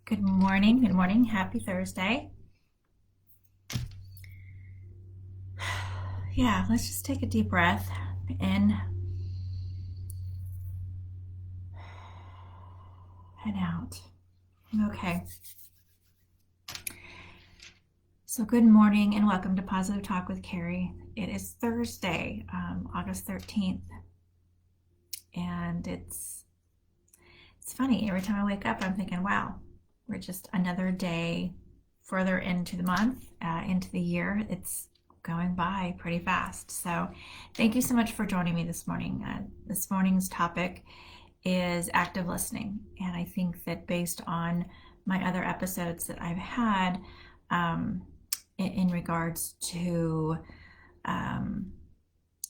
Good morning. Good morning. Happy Thursday. Yeah, let's just take a deep breath in and out. Okay. So, good morning and welcome to Positive Talk with Kari. It is Thursday, August 13th, and it's funny. Every time I wake up, I'm thinking, wow, we're just another day further into the month, into the year. It's going by pretty fast. So thank you so much for joining me this morning. This morning's topic is active listening. And I think that based on my other episodes that I've had in regards to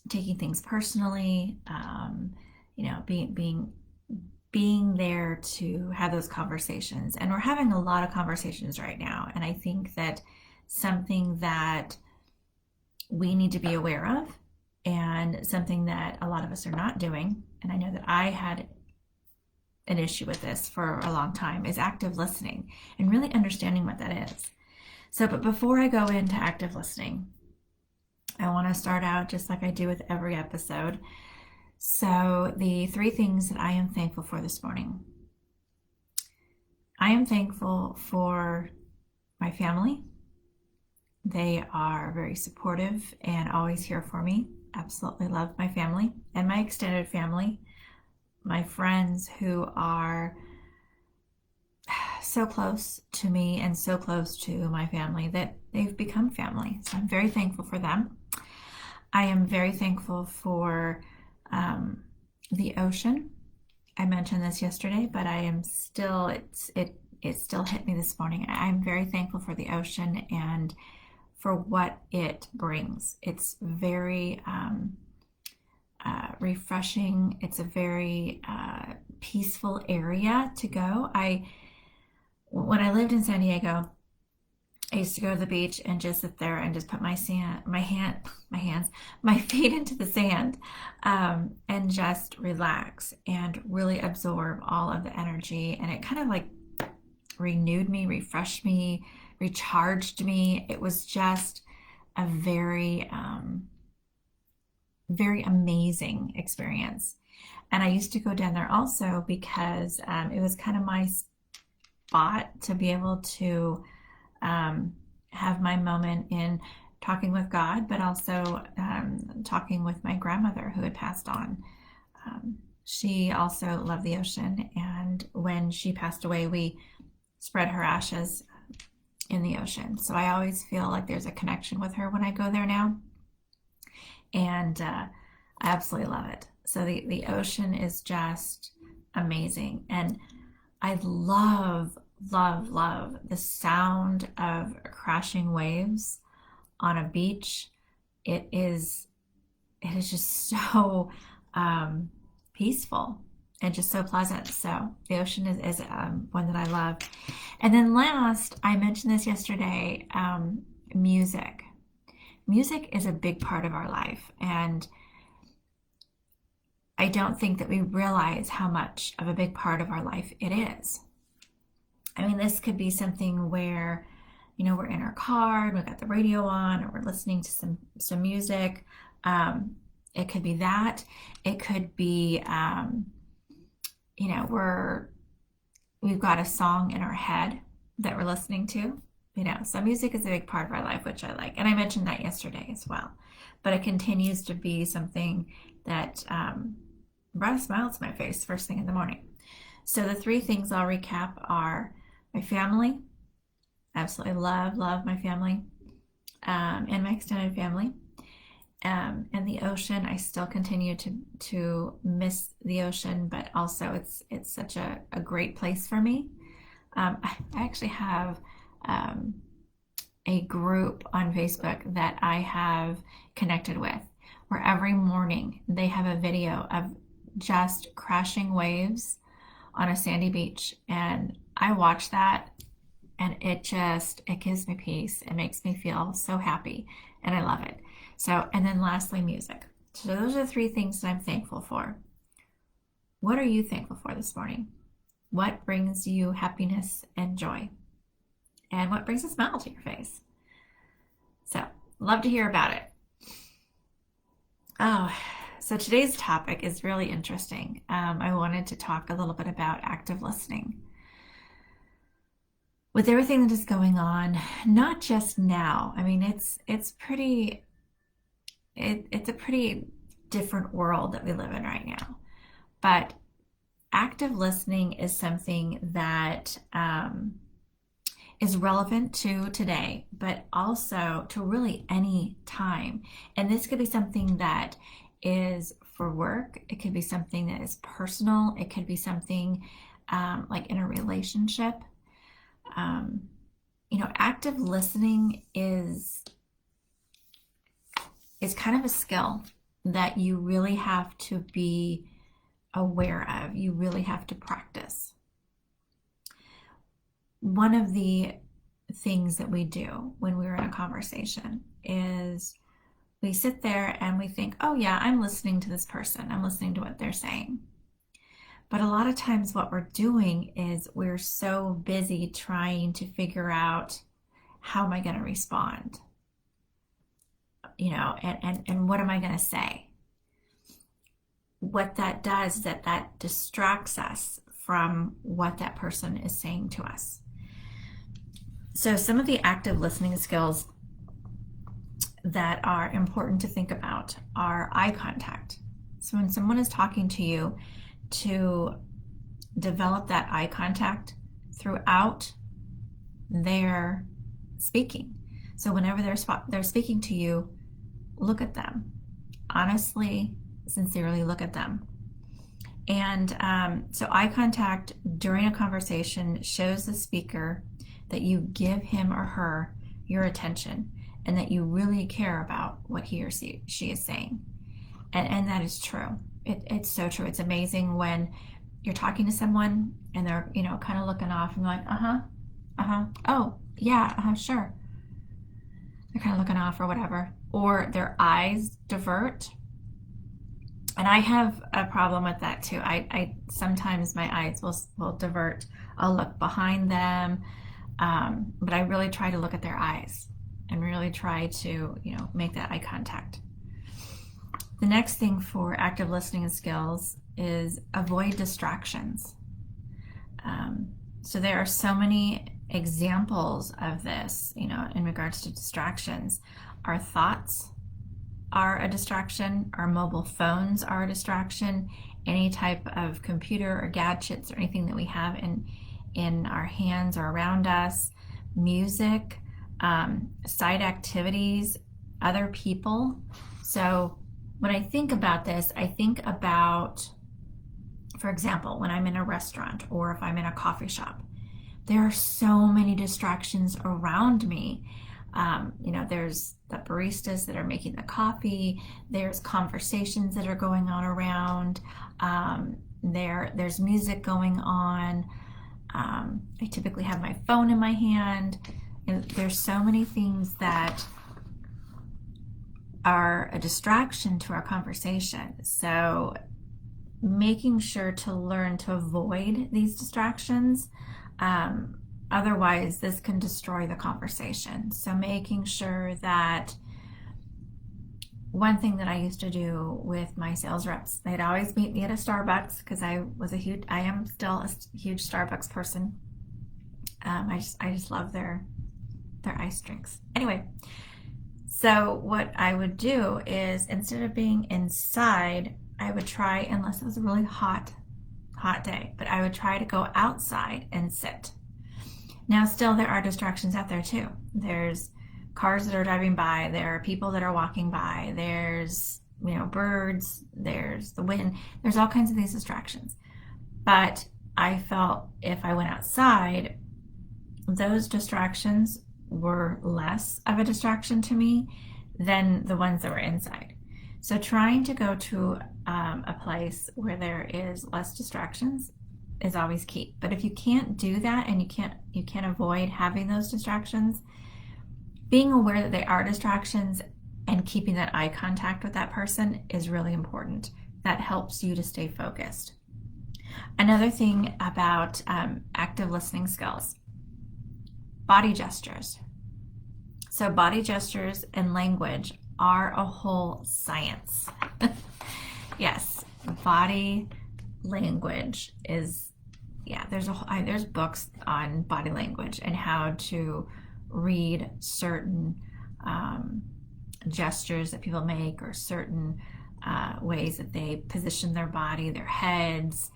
taking things personally, being there to have those conversations. And we're having a lot of conversations right now. And I think that something that we need to be aware of, and something that a lot of us are not doing, and I know that I had an issue with this for a long time, is active listening and really understanding what that is. But before I go into active listening, I want to start out just like I do with every episode. So the three things that I am thankful for this morning. I am thankful for my family. They are very supportive and always here for me. Absolutely love my family and my extended family. My friends who are so close to me and so close to my family that they've become family. So I'm very thankful for them. I am very thankful for the ocean. I mentioned this yesterday, but I am still, it still hit me this morning. I'm very thankful for the ocean and for what it brings. It's very refreshing. It's a very peaceful area to go. When I lived in San Diego, I used to go to the beach and just sit there and just put my feet into the sand, and just relax and really absorb all of the energy. And it kind of like renewed me, refreshed me, recharged me. It was just a very, very amazing experience. And I used to go down there also because it was kind of my spot to be able to have my moment in talking with God, but also talking with my grandmother who had passed on. She also loved the ocean, and when she passed away, we spread her ashes in the ocean. So I always feel like there's a connection with her when I go there now, and I absolutely love it. So the ocean is just amazing, and I love the sound of crashing waves on a beach. It is just so peaceful and just so pleasant. So the ocean is one that I love. And then last, I mentioned this yesterday, music. Music is a big part of our life, and I don't think that we realize how much of a big part of our life it is. I mean, this could be something where, we're in our car and we've got the radio on, or we're listening to some music. It could be that. It could be, we've got a song in our head that we're listening to. So music is a big part of our life, which I like. And I mentioned that yesterday as well. But it continues to be something that brought a smile to my face first thing in the morning. So the three things I'll recap are my family. Absolutely love my family, and my extended family. And the ocean, I still continue to miss the ocean, but also it's such a great place for me. I actually have a group on Facebook that I have connected with, where every morning they have a video of just crashing waves on a sandy beach, and I watch that, and it gives me peace. It makes me feel so happy, and I love it. So, and then lastly, music. So those are the three things that I'm thankful for. What are you thankful for this morning? What brings you happiness and joy? And what brings a smile to your face? So, love to hear about it. Oh, so today's topic is really interesting. I wanted to talk a little bit about active listening. With everything that is going on, not just now. I mean, it's a pretty different world that we live in right now. But active listening is something that is relevant to today, but also to really any time. And this could be something that is for work. It could be something that is personal. It could be something like in a relationship. Active listening is kind of a skill that you really have to be aware of. You really have to practice. One of the things that we do when we're in a conversation is we sit there and we think, oh yeah, I'm listening to this person. I'm listening to what they're saying. But a lot of times what we're doing is we're so busy trying to figure out, how am I going to respond? And what am I going to say? What that does is that distracts us from what that person is saying to us. So some of the active listening skills that are important to think about are eye contact. So when someone is talking to you, to develop that eye contact throughout their speaking. So whenever they're speaking to you, look at them. Honestly, sincerely look at them. And so eye contact during a conversation shows the speaker that you give him or her your attention and that you really care about what he or she is saying. And that is true. It's so true. It's amazing when you're talking to someone and they're, kind of looking off and like, oh, yeah, sure. They're kind of looking off or whatever. Or their eyes divert. And I have a problem with that too. I sometimes my eyes will divert. I'll look behind them, but I really try to look at their eyes and really try to, make that eye contact. The next thing for active listening skills is avoid distractions. So there are so many examples of this, in regards to distractions. Our thoughts are a distraction. Our mobile phones are a distraction. Any type of computer or gadgets or anything that we have in our hands or around us. Music, side activities, other people. So when I think about this, I think about, for example, when I'm in a restaurant or if I'm in a coffee shop, there are so many distractions around me. There's the baristas that are making the coffee. There's conversations that are going on around. There's music going on. I typically have my phone in my hand. And there's so many things that are a distraction to our conversation. So making sure to learn to avoid these distractions. Otherwise, this can destroy the conversation. So making sure that one thing that I used to do with my sales reps, they'd always meet me at a Starbucks because I am still a huge Starbucks person. I just love their iced drinks. Anyway, so what I would do is instead of being inside, I would try, unless it was a really hot day, but I would try to go outside and sit. Now, still there are distractions out there too. There's cars that are driving by, there are people that are walking by, there's, birds, there's the wind, there's all kinds of these distractions. But I felt if I went outside, those distractions were less of a distraction to me than the ones that were inside. So trying to go to a place where there is less distractions is always key. But if you can't do that and you can't avoid having those distractions, being aware that they are distractions and keeping that eye contact with that person is really important. That helps you to stay focused. Another thing about active listening skills, body gestures. So body gestures and language are a whole science. Yes, body language is, yeah, there's books on body language and how to read certain gestures that people make, or certain ways that they position their body, their heads,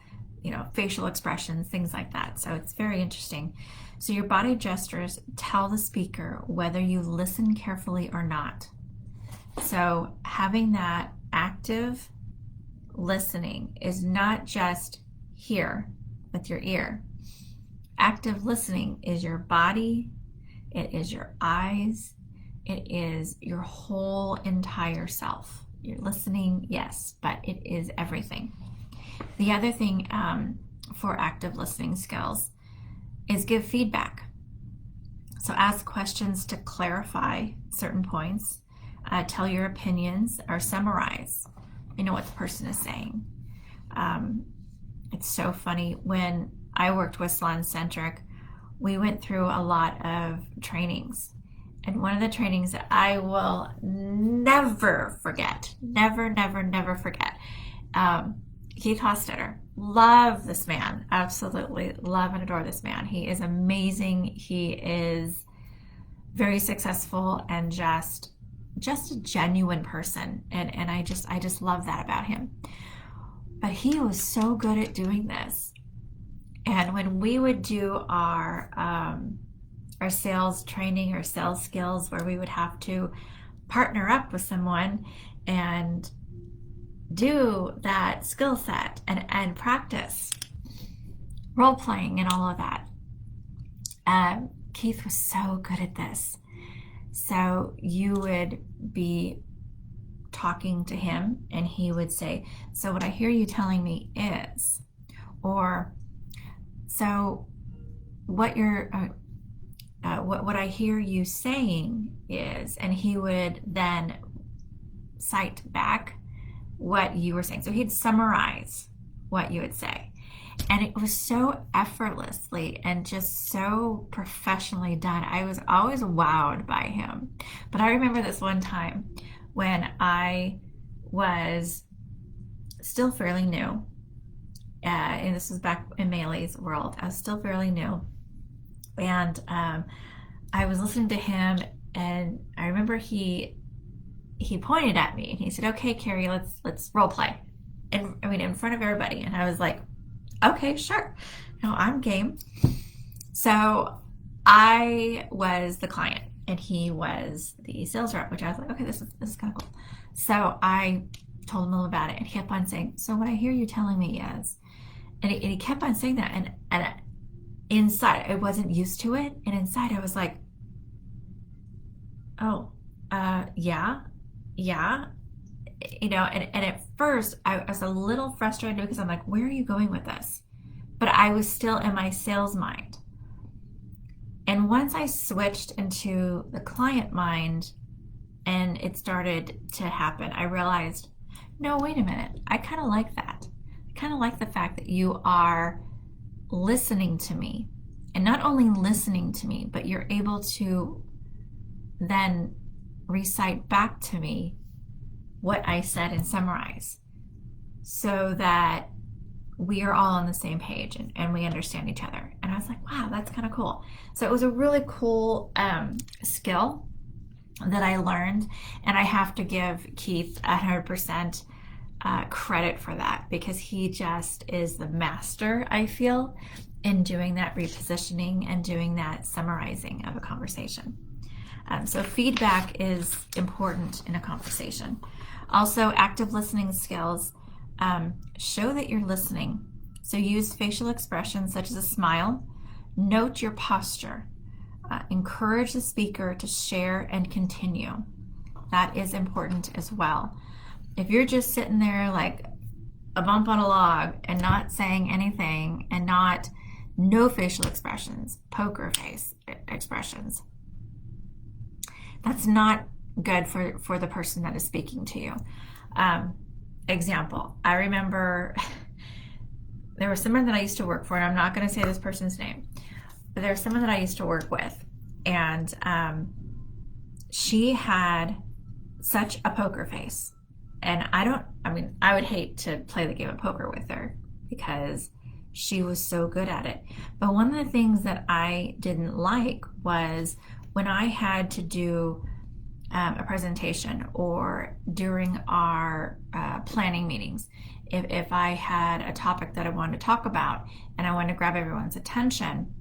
facial expressions, things like that. So it's very interesting. So your body gestures tell the speaker whether you listen carefully or not. So having that active listening is not just here with your ear. Active listening is your body, it is your eyes, it is your whole entire self. You're listening, yes, but it is everything. The other thing for active listening skills is give feedback. So ask questions to clarify certain points, tell your opinions, or summarize, what the person is saying. It's so funny. When I worked with Salon Centric, we went through a lot of trainings. And one of the trainings that I will never forget, never forget, Keith Hostetter. Love this man. Absolutely love and adore this man. He is amazing. He is very successful and just a genuine person. And I just love that about him. But he was so good at doing this. And when we would do our sales training or sales skills, where we would have to partner up with someone and do that skill set and practice role playing and all of that, Keith was so good at this. So you would be talking to him and he would say, so what I hear you telling me is, or so what you're what I hear you saying is, and he would then cite back what you were saying. So he'd summarize what you would say. And it was so effortlessly and just so professionally done. I was always wowed by him. But I remember this one time when I was still fairly new, and this was back in Maylee's world. I was still fairly new. And I was listening to him, and I remember he pointed at me and he said, "Okay, Kari, let's role play." And in front of everybody. And I was like, "Okay, sure. No, I'm game." So I was the client and he was the sales rep, which I was like, okay, this is kind of cool. So I told him all about it, and he kept on saying, "So what I hear you telling me is," and he kept on saying that, and inside I wasn't used to it, and inside I was like, "Oh, yeah." And at first I was a little frustrated because I'm like, where are you going with this? But I was still in my sales mind. And once I switched into the client mind and it started to happen, I realized, no, wait a minute. I kind of like that. I kind of like the fact that you are listening to me, and not only listening to me, but you're able to then recite back to me what I said and summarize, so that we are all on the same page and we understand each other. And I was like, wow, that's kind of cool. So it was a really cool skill that I learned, and I have to give Keith 100% credit for that, because he just is the master, I feel, in doing that repositioning and doing that summarizing of a conversation. So feedback is important in a conversation. Also, active listening skills show that you're listening. So use facial expressions such as a smile. Note your posture. Encourage the speaker to share and continue. That is important as well. If you're just sitting there like a bump on a log and not saying anything, and no facial expressions, poker face expressions, that's not good for the person that is speaking to you. Example, I remember there was someone that I used to work for, and I'm not going to say this person's name, but there was someone that I used to work with, and she had such a poker face. And I would hate to play the game of poker with her because she was so good at it. But one of the things that I didn't like was when I had to do a presentation or during our planning meetings, if I had a topic that I wanted to talk about and I wanted to grab everyone's attention,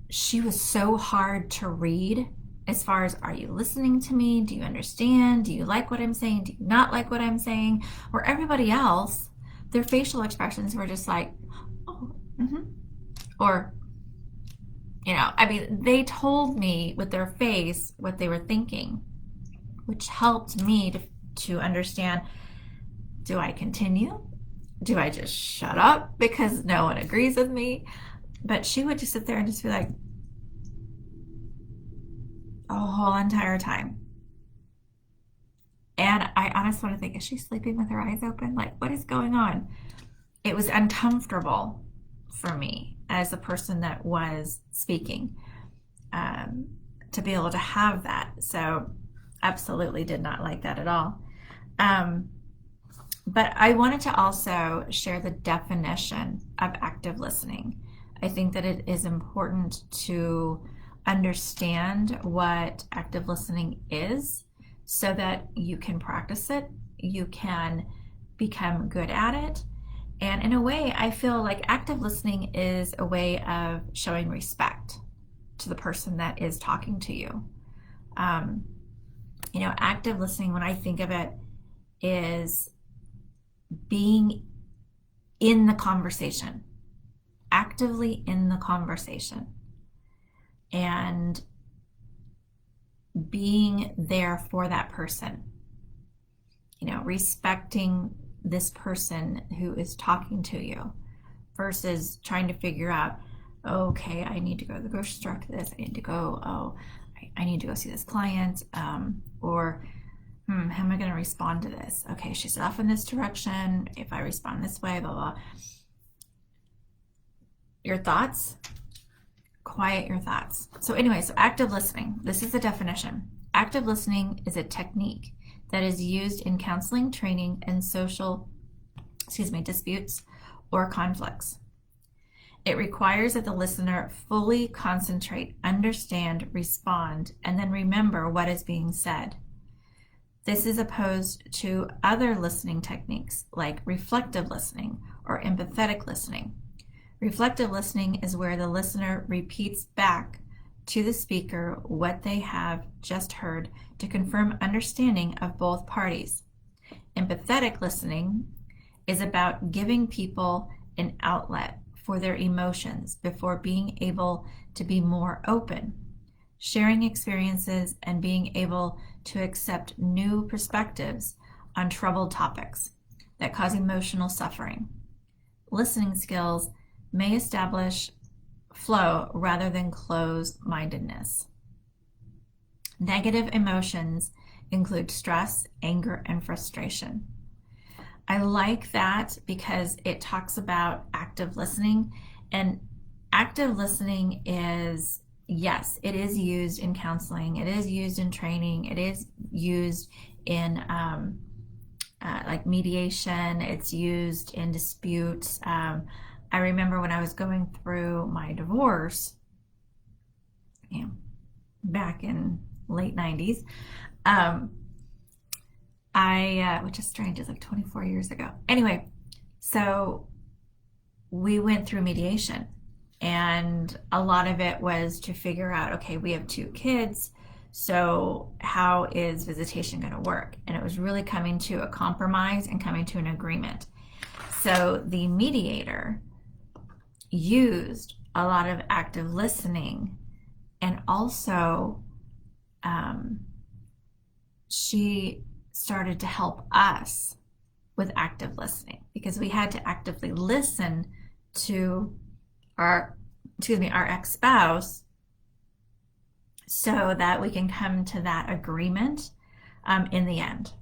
she was so hard to read as far as, are you listening to me? Do you understand? Do you like what I'm saying? Do you not like what I'm saying? Or everybody else, their facial expressions were just like, oh, mm-hmm. Or, they told me with their face what they were thinking, which helped me to understand, do I continue? Do I just shut up because no one agrees with me? But she would just sit there and just be like, the whole entire time. And I honestly want to think, is she sleeping with her eyes open? Like, what is going on? It was uncomfortable for me as the person that was speaking to be able to have that. So absolutely did not like that at all. But I wanted to also share the definition of active listening. I think that it is important to understand what active listening is so that you can practice it, you can become good at it. And in a way, I feel like active listening is a way of showing respect to the person that is talking to you. Active listening, when I think of it, is being in the conversation, actively in the conversation, and being there for that person, respecting this person who is talking to you versus trying to figure out, okay, I need to go to the grocery store after this, I need to go, I need to go see this client, or how am I going to respond to this? Okay, she's off in this direction. If I respond this way, blah, blah. Your thoughts, quiet your thoughts. So anyway, so active listening, this is the definition. Active listening is a technique that is used in counseling, training, and social, disputes or conflicts. It requires that the listener fully concentrate, understand, respond, and then remember what is being said. This is opposed to other listening techniques like reflective listening or empathetic listening. Reflective listening is where the listener repeats back to the speaker what they have just heard to confirm understanding of both parties. Empathetic listening is about giving people an outlet for their emotions before being able to be more open, sharing experiences, and being able to accept new perspectives on troubled topics that cause emotional suffering. Listening skills may establish flow rather than closed-mindedness. Negative emotions include stress, anger, and frustration. I like that because it talks about active listening, and active listening is, yes, it is used in counseling, it is used in training, it is used in like mediation, it's used in disputes. I remember when I was going through my divorce, back in late 90s, which is strange, it's like 24 years ago. Anyway, so we went through mediation, and a lot of it was to figure out, okay, we have 2 kids, so how is visitation going to work? And it was really coming to a compromise and coming to an agreement. So the mediator used a lot of active listening, and also she started to help us with active listening because we had to actively listen to our ex-spouse so that we can come to that agreement in the end.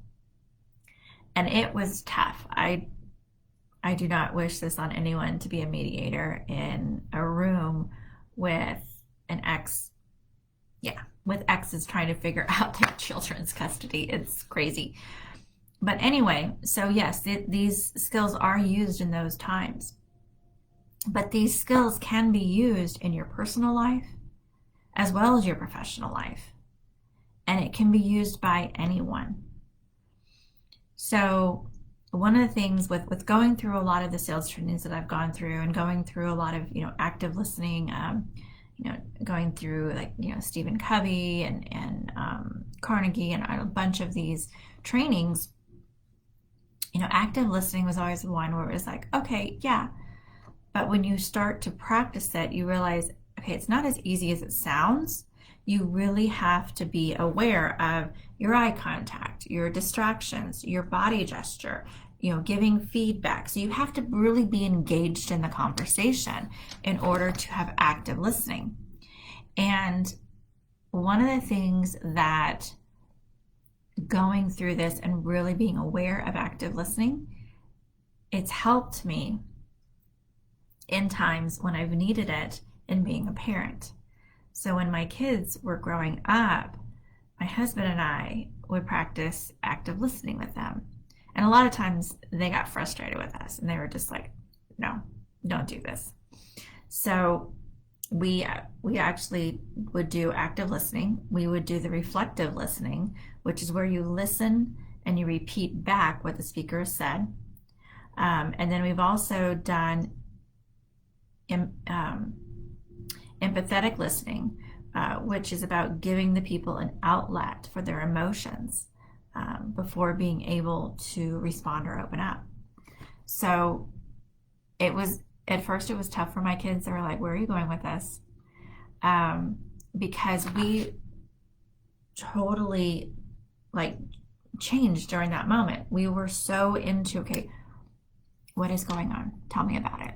And it was tough. I I do not wish this on anyone to be a mediator in a room with an ex. Yeah, with exes trying to figure out their children's custody. It's crazy. But anyway, so yes, these skills are used in those times. But these skills can be used in your personal life as well as your professional life. And it can be used by anyone. So one of the things with going through a lot of the sales trainings that I've gone through and going through a lot of, active listening, going through like, Stephen Covey and Carnegie and a bunch of these trainings, active listening was always the one where it was like, okay, yeah. But when you start to practice it, you realize, okay, it's not as easy as it sounds. You really have to be aware of your eye contact, your distractions, your body gesture, giving feedback. So you have to really be engaged in the conversation in order to have active listening. And one of the things that going through this and really being aware of active listening, it's helped me in times when I've needed it in being a parent. So when my kids were growing up, my husband and I would practice active listening with them. And a lot of times they got frustrated with us and they were just like, no, don't do this. So we actually would do active listening. We would do the reflective listening, which is where you listen and you repeat back what the speaker has said. And then we've also done empathetic listening, which is about giving the people an outlet for their emotions before being able to respond or open up. So at first it was tough for my kids. They were like, where are you going with this? Because we totally changed during that moment. We were so into, okay, what is going on? Tell me about it.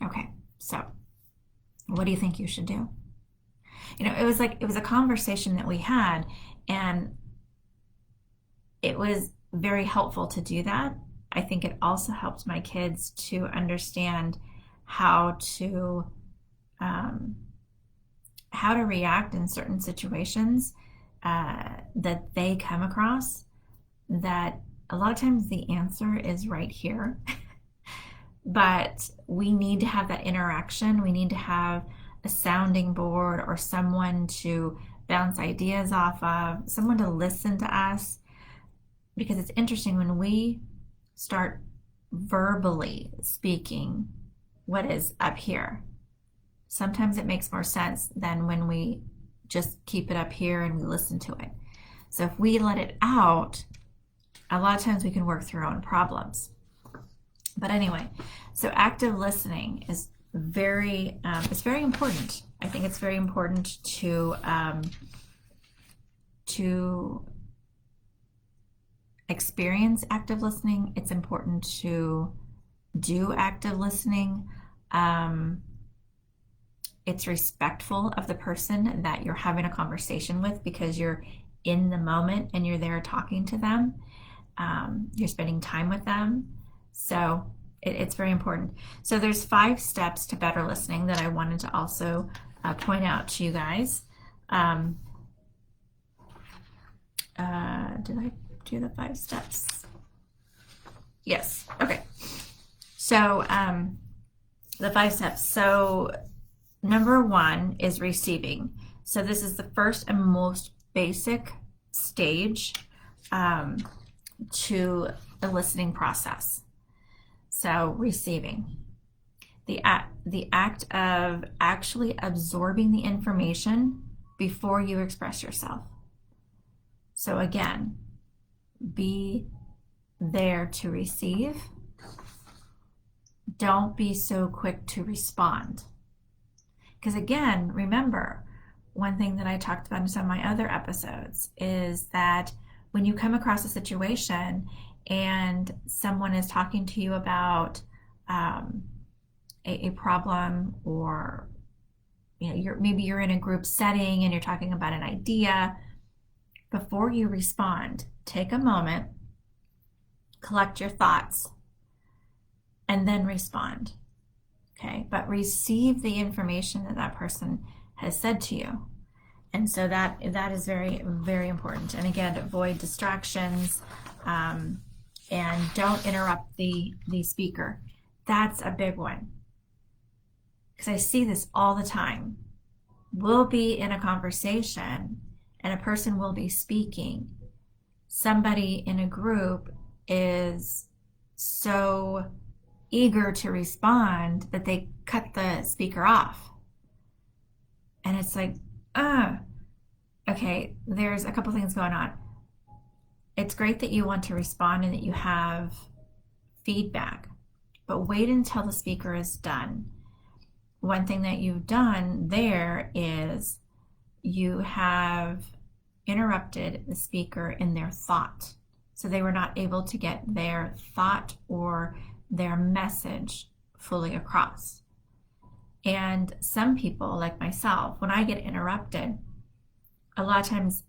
Okay, so what do you think you should do? It was a conversation that we had, and it was very helpful to do that. I think it also helped my kids to understand how to react in certain situations that they come across, that a lot of times the answer is right here. But we need to have that interaction. We need to have a sounding board or someone to bounce ideas off of, someone to listen to us. Because it's interesting when we start verbally speaking what is up here. Sometimes it makes more sense than when we just keep it up here and we listen to it. So if we let it out, a lot of times we can work through our own problems. But anyway, so active listening is very important. I think it's very important to experience active listening. It's important to do active listening. It's respectful of the person that you're having a conversation with, because you're in the moment and you're there talking to them. You're spending time with them. So it's very important. So there's 5 steps to better listening that I wanted to also point out to you guys. Did I do the 5 steps? Yes. Okay. So the 5 steps. So number 1 is receiving. So this is the first and most basic stage to the listening process. So receiving, the act of actually absorbing the information before you express yourself. So again, be there to receive. Don't be so quick to respond. Because again, remember, one thing that I talked about in some of my other episodes is that when you come across a situation and someone is talking to you about a problem, or maybe you're in a group setting and you're talking about an idea, before you respond, take a moment, collect your thoughts, and then respond. Okay, but receive the information that that person has said to you. And so that is very, very important. And again, avoid distractions, and don't interrupt the speaker. That's a big one, because I see this all the time. We'll be in a conversation and a person will be speaking. Somebody in a group is so eager to respond that they cut the speaker off. And it's like, okay, there's a couple things going on. It's great that you want to respond and that you have feedback, but wait until the speaker is done. One thing that you've done there is you have interrupted the speaker in their thought. So they were not able to get their thought or their message fully across. And some people, like myself, when I get interrupted, a lot of times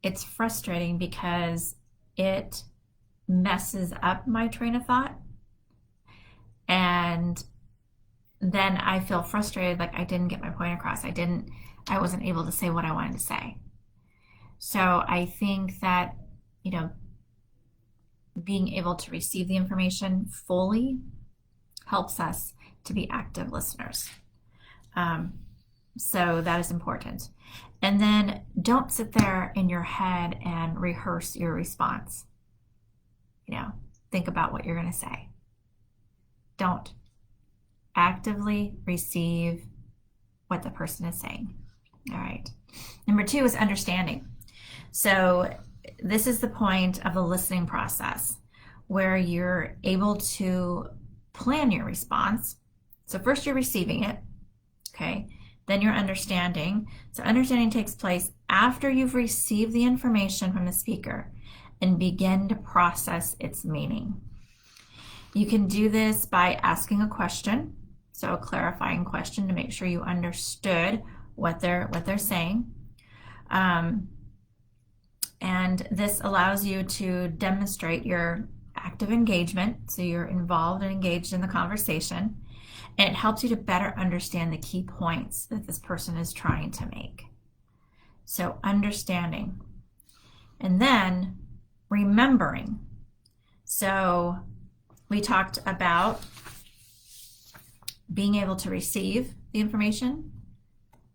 it's frustrating because it messes up my train of thought. And then I feel frustrated, like I didn't get my point across. I wasn't able to say what I wanted to say. So I think that, being able to receive the information fully helps us to be active listeners. So that is important. And then don't sit there in your head and rehearse your response. Think about what you're going to say. Don't. Actively receive what the person is saying. All right. Number 2 is understanding. So this is the point of the listening process where you're able to plan your response. So first you're receiving it, okay? Then you're understanding. So understanding takes place after you've received the information from the speaker and begin to process its meaning. You can do this by asking a question, so a clarifying question to make sure you understood what they're saying. And this allows you to demonstrate your active engagement, so you're involved and engaged in the conversation, and it helps you to better understand the key points that this person is trying to make. So understanding. And then remembering. So we talked about being able to receive the information,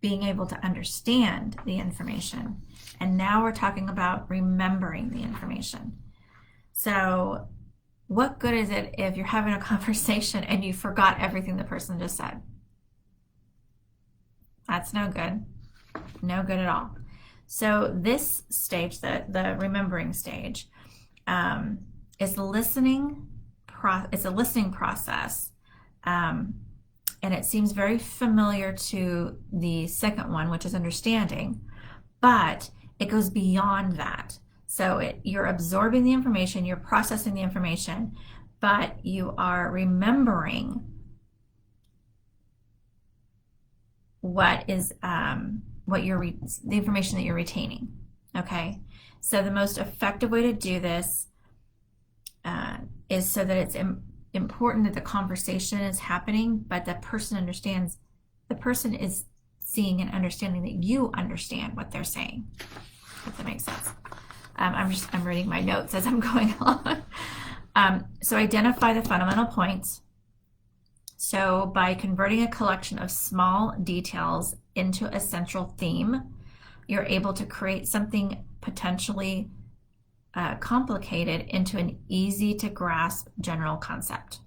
being able to understand the information, and now we're talking about remembering the information. So what good is it if you're having a conversation and you forgot everything the person just said? That's no good. No good at all. So this stage, the remembering stage, is the listening. It's a listening process, and it seems very familiar to the second one, which is understanding, but it goes beyond that. So you're absorbing the information, you're processing the information, but you are remembering what is the information that you're retaining. Okay, so the most effective way to do this is so that it's important that the conversation is happening, but the person understands. The person is seeing and understanding that you understand what they're saying. If that makes sense. I'm reading my notes as I'm going along. So identify the fundamental points. So by converting a collection of small details into a central theme, you're able to create something potentially complicated into an easy to grasp general concept.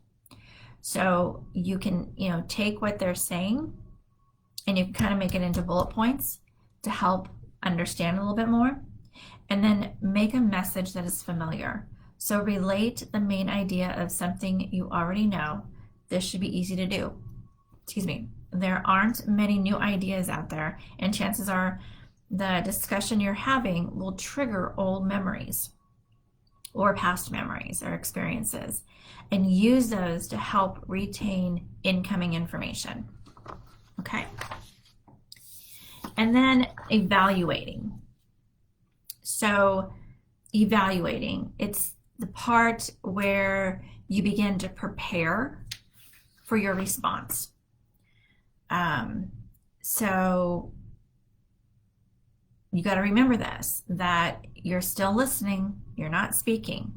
So you can, take what they're saying and you can kind of make it into bullet points to help understand a little bit more, and then make a message that is familiar. So relate the main idea of something you already know. This should be easy to do. There aren't many new ideas out there, and chances are the discussion you're having will trigger old memories or past memories or experiences, and use those to help retain incoming information. Okay? And then evaluating. So evaluating, it's the part where you begin to prepare for your response. So you got to remember this, that you're still listening, you're not speaking.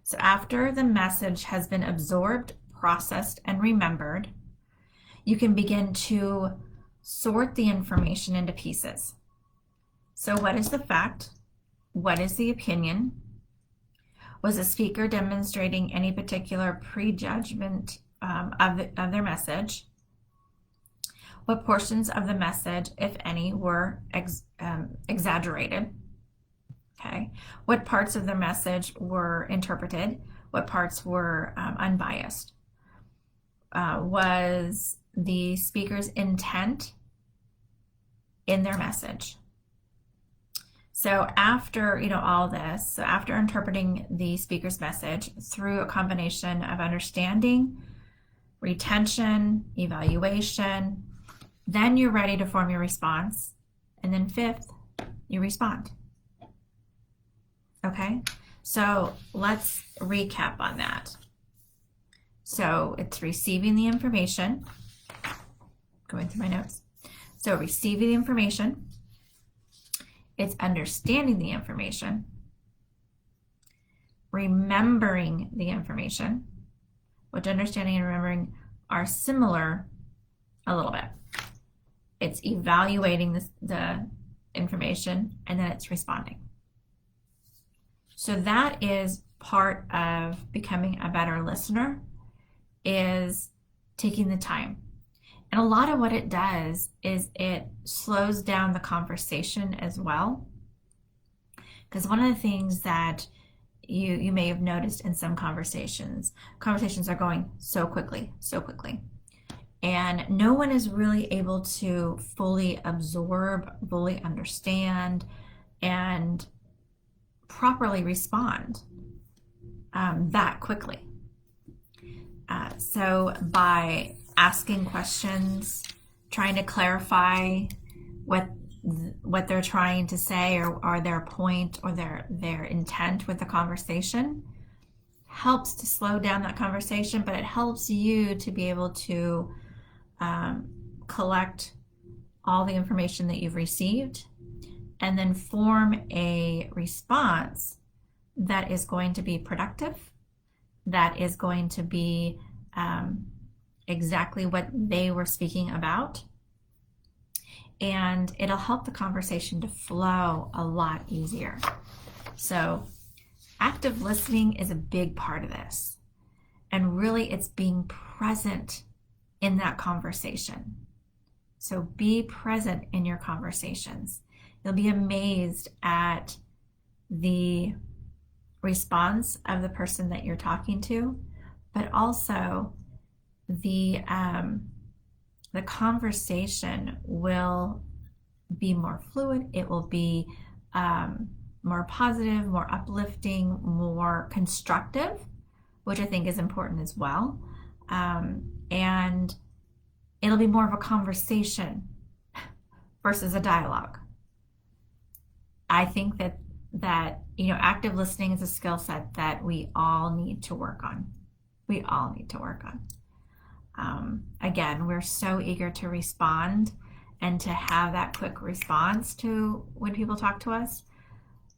So after the message has been absorbed, processed, and remembered, you can begin to sort the information into pieces. So what is the fact? What is the opinion? Was the speaker demonstrating any particular prejudgment of their message? What portions of the message, if any, were exaggerated? Okay. What parts of the message were interpreted? What parts were unbiased? Was the speaker's intent in their message? So after, all this, so after interpreting the speaker's message through a combination of understanding, retention, evaluation, then you're ready to form your response. And then fifth, you respond. Okay, so let's recap on that. So it's receiving the information, going through my notes. So receiving the information, it's understanding the information, remembering the information, which understanding and remembering are similar a little bit. It's evaluating the information, and then it's responding. So that is part of becoming a better listener, is taking the time. And a lot of what it does is it slows down the conversation as well. Because one of the things that you may have noticed in some conversations are going so quickly. And no one is really able to fully absorb, fully understand, and properly respond that quickly. So by asking questions, trying to clarify what they're trying to say, or their point, or their intent with the conversation, helps to slow down that conversation, but it helps you to be able to collect all the information that you've received and then form a response that is going to be productive, that is going to be exactly what they were speaking about, and it'll help the conversation to flow a lot easier. So active listening is a big part of this, and really it's being present in that conversation. So be present in your conversations. You'll be amazed at the response of the person that you're talking to, but also the conversation will be more fluid. It will be more positive, more uplifting, more constructive, which I think is important as well. And it'll be more of a conversation versus a dialogue. I think that active listening is a skill set that we all need to work on. Again, we're so eager to respond and to have that quick response to when people talk to us,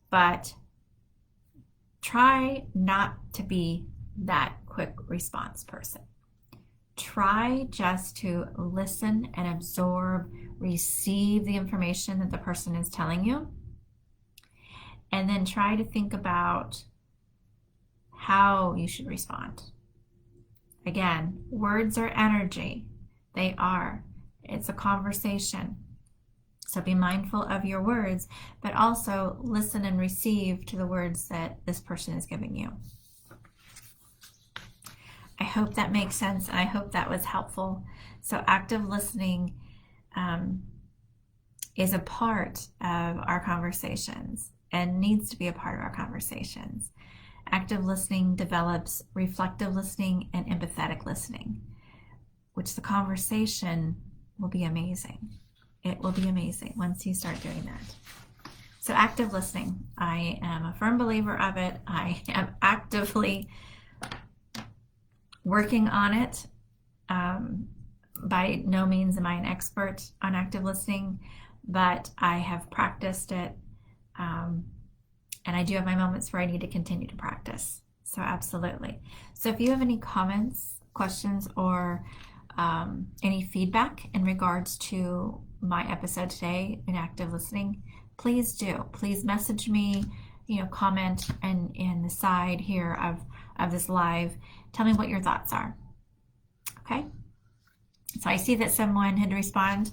but try not to be that quick response person. Try just to listen and absorb, receive the information that the person is telling you, and then try to think about how you should respond. Again, words are energy. They are. It's a conversation. So be mindful of your words, but also listen and receive to the words that this person is giving you. I hope that makes sense, and I hope that was helpful. So active listening is a part of our conversations and needs to be a part of our conversations. Active listening develops reflective listening and empathetic listening, which the conversation will be amazing. It will be amazing once you start doing that. So active listening, I am a firm believer of it. I am actively working on it. By no means am I an expert on active listening, but I have practiced it. And I do have my moments where I need to continue to practice. So absolutely. So if you have any comments, questions, or any feedback in regards to my episode today in active listening, please do. Please message me, comment in the side here of this live. Tell me what your thoughts are. Okay? So I see that someone had responded.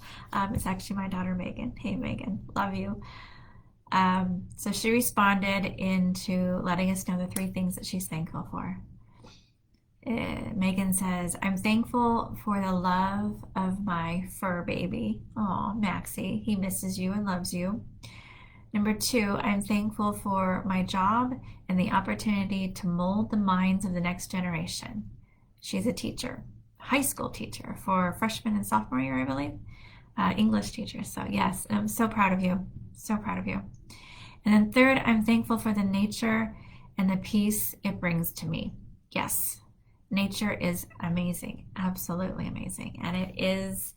It's actually my daughter, Megan. Hey, Megan, love you. So she responded into letting us know the 3 things that she's thankful for. Megan says, I'm thankful for the love of my fur baby. Oh, Maxie, he misses you and loves you. Number 2, I'm thankful for my job and the opportunity to mold the minds of the next generation. She's a teacher, high school teacher for freshman and sophomore year, I believe. English teacher. So yes, I'm so proud of you. So proud of you. And then 3rd, I'm thankful for the nature and the peace it brings to me. Yes, nature is amazing. Absolutely amazing. And it is,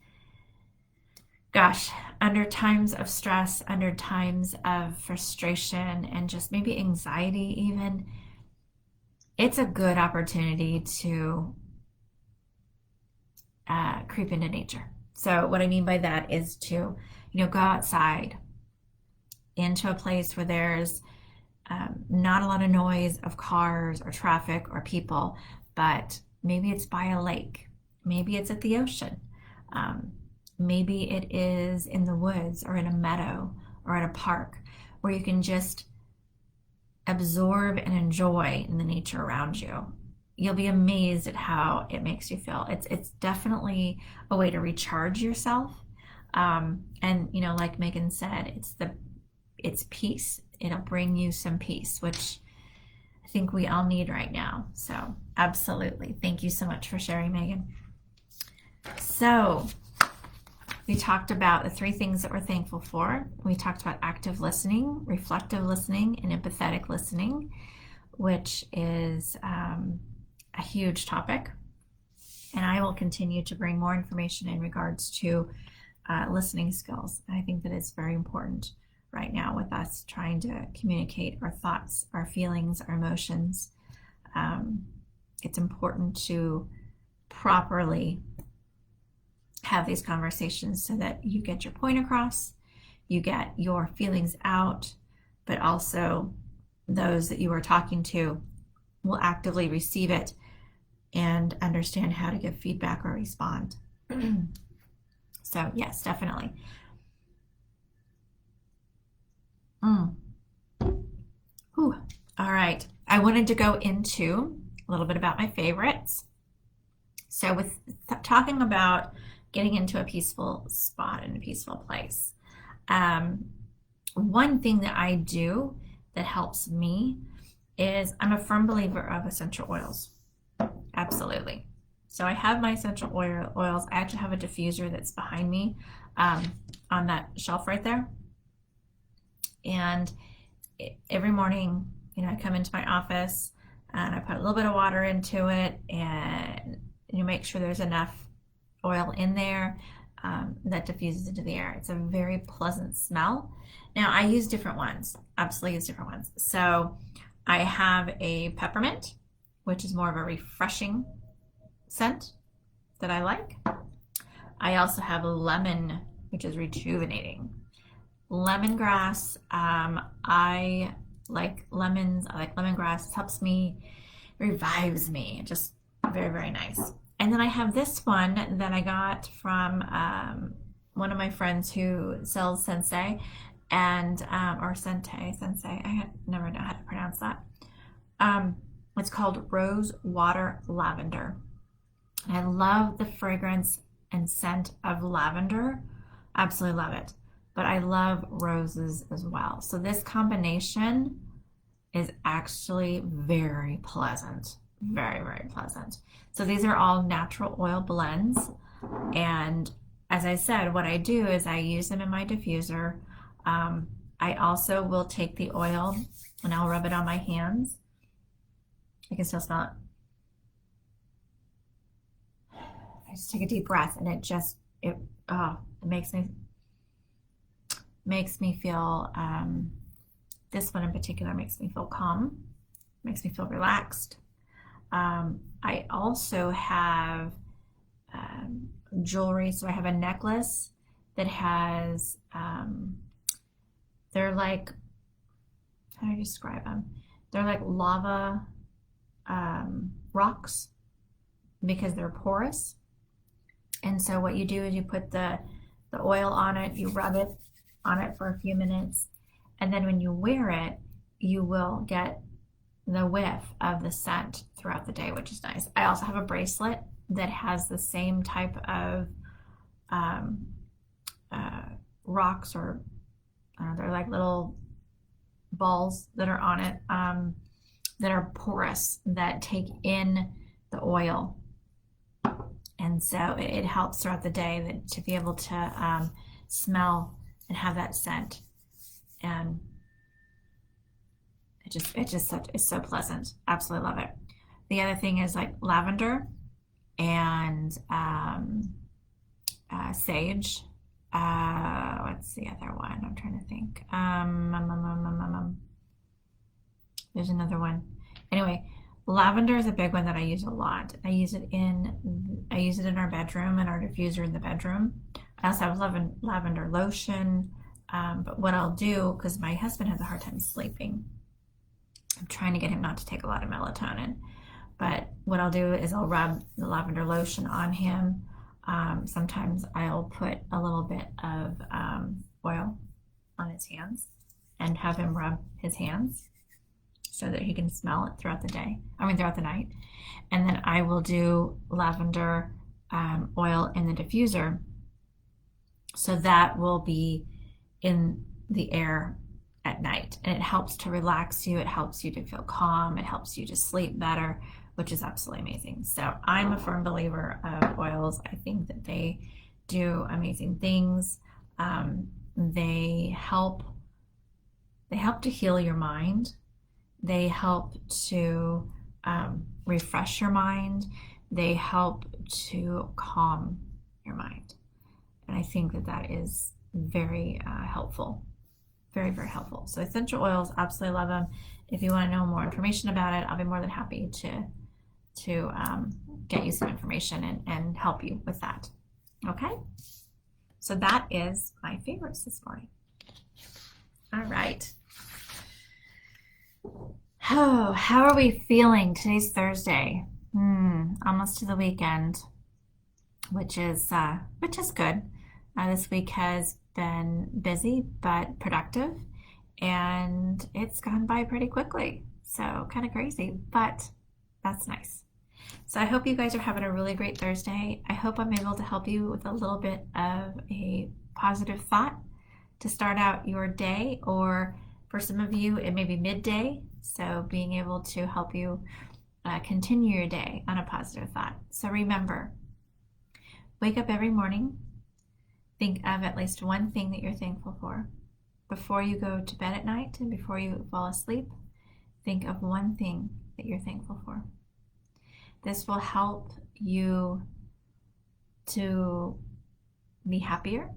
gosh, under times of stress, under times of frustration and just maybe anxiety even, it's a good opportunity to creep into nature. So what I mean by that is to, go outside into a place where there's not a lot of noise of cars or traffic or people, but maybe it's by a lake, maybe it's at the ocean, maybe it is in the woods or in a meadow or at a park where you can just absorb and enjoy in the nature around you. You'll be amazed at how it makes you feel. It's definitely a way to recharge yourself. And like Megan said, it's peace. It'll bring you some peace, which I think we all need right now. So absolutely. Thank you so much for sharing, Megan. So we talked about the 3 things that we're thankful for. We talked about active listening, reflective listening, and empathetic listening, which is a huge topic. And I will continue to bring more information in regards to listening skills. I think that it's very important right now with us trying to communicate our thoughts, our feelings, our emotions. It's important to properly have these conversations so that you get your point across, you get your feelings out, but also those that you are talking to will actively receive it and understand how to give feedback or respond. So yes, definitely. All right. I wanted to go into a little bit about my favorites. So with talking about getting into a peaceful spot and a peaceful place, one thing that I do that helps me is I'm a firm believer of essential oils. Absolutely. So I have my essential oils. I actually have a diffuser that's behind me on that shelf right there. And every morning, I come into my office and I put a little bit of water into it and you make sure there's enough oil in there that diffuses into the air. It's a very pleasant smell. Now I use different ones, absolutely use different ones. So I have a peppermint, which is more of a refreshing scent that I like. I also have a lemon, which is rejuvenating. Lemongrass, I like lemons, I like lemongrass. It helps me, revives me, just very, very nice. And then I have this one that I got from one of my friends who sells Sensei, and or Sensei. I never know how to pronounce that. It's called Rose Water Lavender. And I love the fragrance and scent of lavender. Absolutely love it. But I love roses as well. So this combination is actually very pleasant. Very, very pleasant. So these are all natural oil blends. And as I said, what I do is I use them in my diffuser. I also will take the oil and I'll rub it on my hands. I can still smell it. I just take a deep breath and it makes me feel, this one in particular makes me feel calm, makes me feel relaxed. I also have jewelry. So I have a necklace that has, they're like, how do I describe them? They're like lava rocks because they're porous. And so what you do is you put the oil on it, you rub it on it for a few minutes, and then when you wear it, you will get the whiff of the scent throughout the day, which is nice. I also have a bracelet that has the same type of rocks, or they're like little balls that are on it that are porous, that take in the oil. And so it helps throughout the day to be able to smell and have that scent. And it's so pleasant. Absolutely love it. The other thing is like lavender and sage. What's the other one? I'm trying to think. There's another one. Anyway, lavender is a big one that I use a lot. I use it in our bedroom, in our diffuser in the bedroom. I also have lavender lotion. But what I'll do, because my husband has a hard time sleeping, I'm trying to get him not to take a lot of melatonin. But what I'll do is I'll rub the lavender lotion on him. Sometimes I'll put a little bit of oil on his hands and have him rub his hands so that he can smell it throughout the night. And then I will do lavender oil in the diffuser. So that will be in the air at night, and it helps to relax you. It helps you to feel calm. It helps you to sleep better, which is absolutely amazing. So I'm a firm believer of oils. I think that they do amazing things. They help to heal your mind. They help to refresh your mind. They help to calm your mind. And I think that is very helpful. Very, very helpful. So essential oils, absolutely love them. If you want to know more information about it, I'll be more than happy to get you some information and help you with that. Okay? So that is my favorites this morning. All right. Oh, how are we feeling? Today's Thursday. Almost to the weekend, which is good. This week has been busy but productive, and it's gone by pretty quickly. So kind of crazy, but that's nice. So I hope you guys are having a really great Thursday. I hope I'm able to help you with a little bit of a positive thought to start out your day, or for some of you, it may be midday. So being able to help you continue your day on a positive thought. So remember, wake up every morning. Think of at least one thing that you're thankful for. Before you go to bed at night and before you fall asleep, think of one thing that you're thankful for. This will help you to be happier.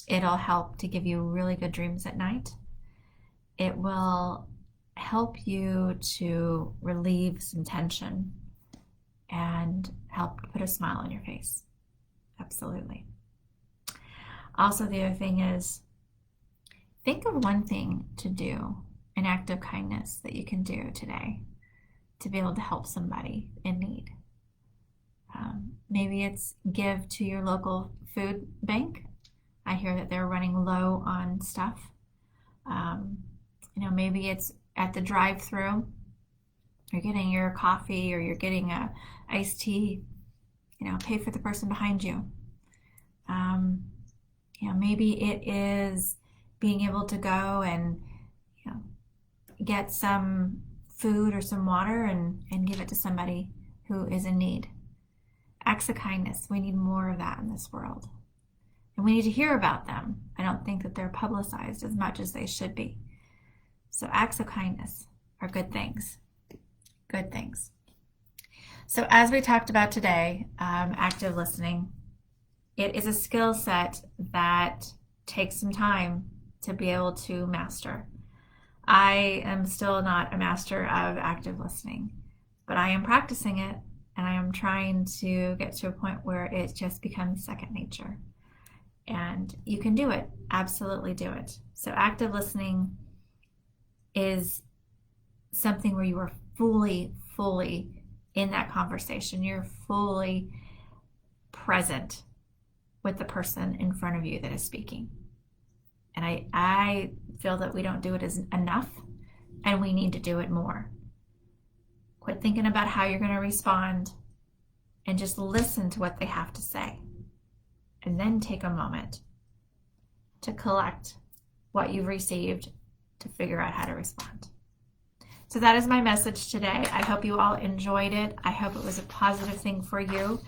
It'll help to give you really good dreams at night. It will help you to relieve some tension and help put a smile on your face. Absolutely. Also, the other thing is, think of one thing to do, an act of kindness that you can do today to be able to help somebody in need. Maybe it's give to your local food bank. I hear that they're running low on stuff. Maybe it's at the drive-through. You're getting your coffee or you're getting a iced tea. Pay for the person behind you. Maybe it is being able to go and get some food or some water and give it to somebody who is in need. Acts of kindness. We need more of that in this world. And we need to hear about them. I don't think that they're publicized as much as they should be. So acts of kindness are good things. Good things. So as we talked about today, active listening, it is a skill set that takes some time to be able to master. I am still not a master of active listening, but I am practicing it, and I am trying to get to a point where it just becomes second nature. And you can do it. Absolutely do it. So active listening is something where you are fully in that conversation. You're fully present with the person in front of you that is speaking. And I feel that we don't do it as enough, and we need to do it more. Quit thinking about how you're going to respond and just listen to what they have to say. And then take a moment to collect what you've received to figure out how to respond. So that is my message today. I hope you all enjoyed it. I hope it was a positive thing for you.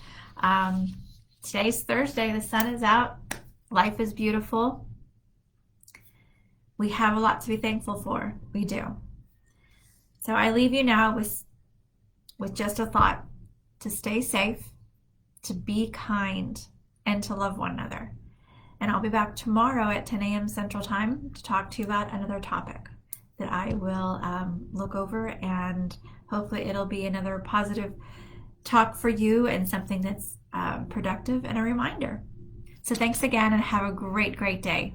Today's Thursday. The sun is out. Life is beautiful. We have a lot to be thankful for. We do. So I leave you now with just a thought: to stay safe, to be kind, and to love one another. And I'll be back tomorrow at 10 a.m. Central Time to talk to you about another topic that I will look over, and hopefully it'll be another positive talk for you and something that's productive and a reminder. So thanks again, and have a great day.